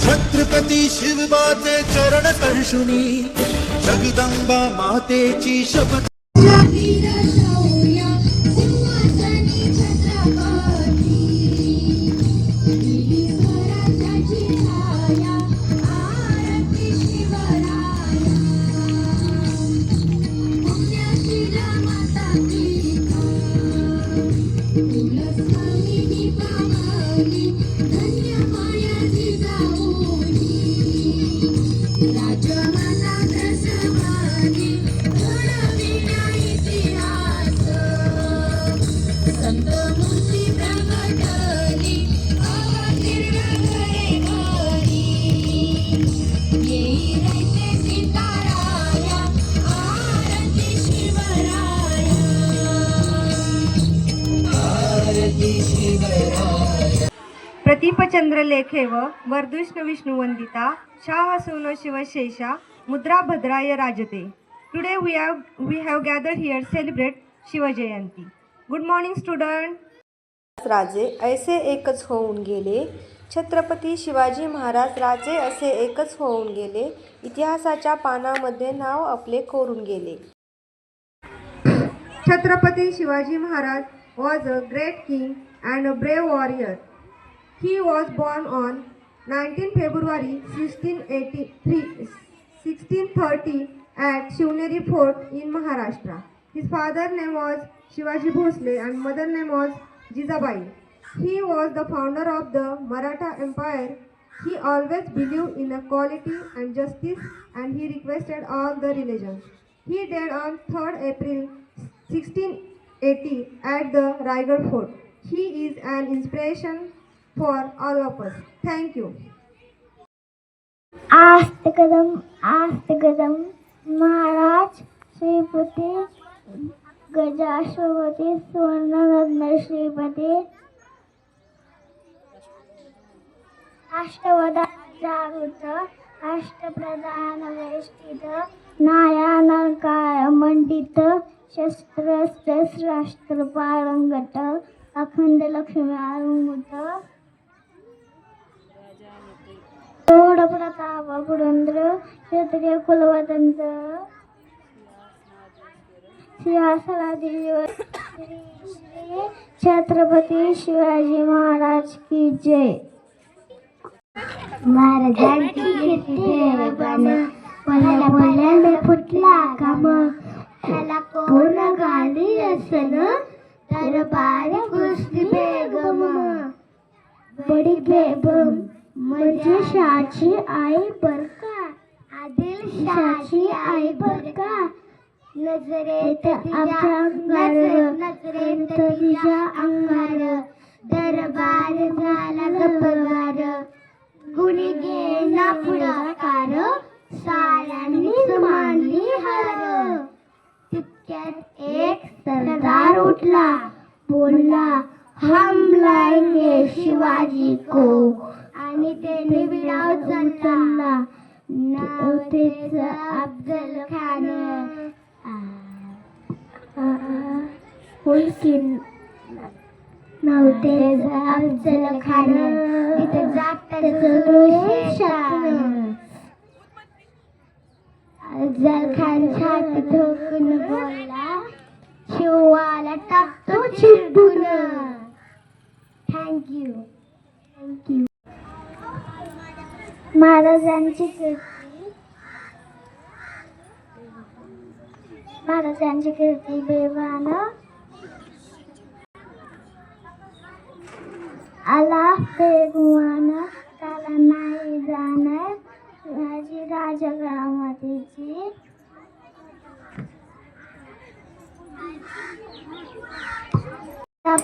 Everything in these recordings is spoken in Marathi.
छत्रपती शिवबाचे चरण स्पर्शुनी जगदंबा मातेची शपथ प्रतीपचंद्रलेखे व वर्धुष्ण विष्णुवंदिता शाहसूनो शिवशेषा मुद्रा भद्राय राजते. Today we have gathered here to celebrate Shiva Jayanti. Good morning student. राजे ऐसे एकच होऊन गेले. छत्रपती शिवाजी महाराज राजे असे एकच होऊन गेले. इतिहासाच्या पानामध्ये नाव आपले कोरून गेले. Chhatrapati Shivaji Maharaj was a great king and a brave warrior. He was born on 19 February 1630 at Shivneri Fort in Maharashtra. His father's name was Shivaji Bhosle and mother's name was Jizabai. He was the founder of the Maratha Empire. He always believed in equality and justice and he requested all the religions. He died on 3rd April 1680 at the Raigad Fort. He is an inspiration for all of us. Thank you. आस्त कदम महाराज श्रीपती गजाश्वपती सुवर्णरत्न श्रीपती अष्टवदा जागृत अष्टप्रधान वेष्टित नायानकाय मंडित शस्त्र पारंगत अखंड लक्ष्मी अरुंगत प्रौढ प्रताप पुरंद्र क्षत्रिय कुलवतंत्र सिंहासनाधीश्वर श्री छत्रपती शिवाजी महाराज की जय. महाराजांची कीर्ती पल्ल्याने फुटला घाम ह्याला कोण गाली असन दरबार कुस्ती बेगम बडी बेगम म्हणजे शाची आई बरका आदिलशाची आई बरका नजरेत तिच्या अंगार दरबार झाला गप्पगार कुणी घेना पुढाकार साऱ्यांनीच मानली हार. तितक्यात एक सरदार उठला बोलला हम लाएंगे शिवाजी को आणि त्याने विडाव उचलला. नाव त्याचं अफजल खान नव्हते अफजल खान तिथे अफजल खान छाती ठोकून बोलला शिवाला टाकतो चिरडून. थँक्यू. महाराजांची कीर्ती बेवान आला बेगुमान त्याला नाही जाणार माझी राजग्रामतीची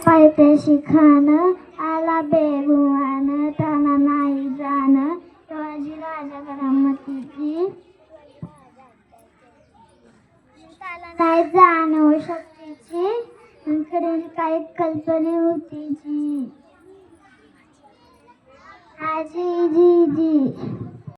पायथ्याशी खान आला बेगुमान त्याला नाही जाणार माझी राजग्रामतीची नाही जाणव शक्तीची कडे काही कल्पने होती जी आजी जी जी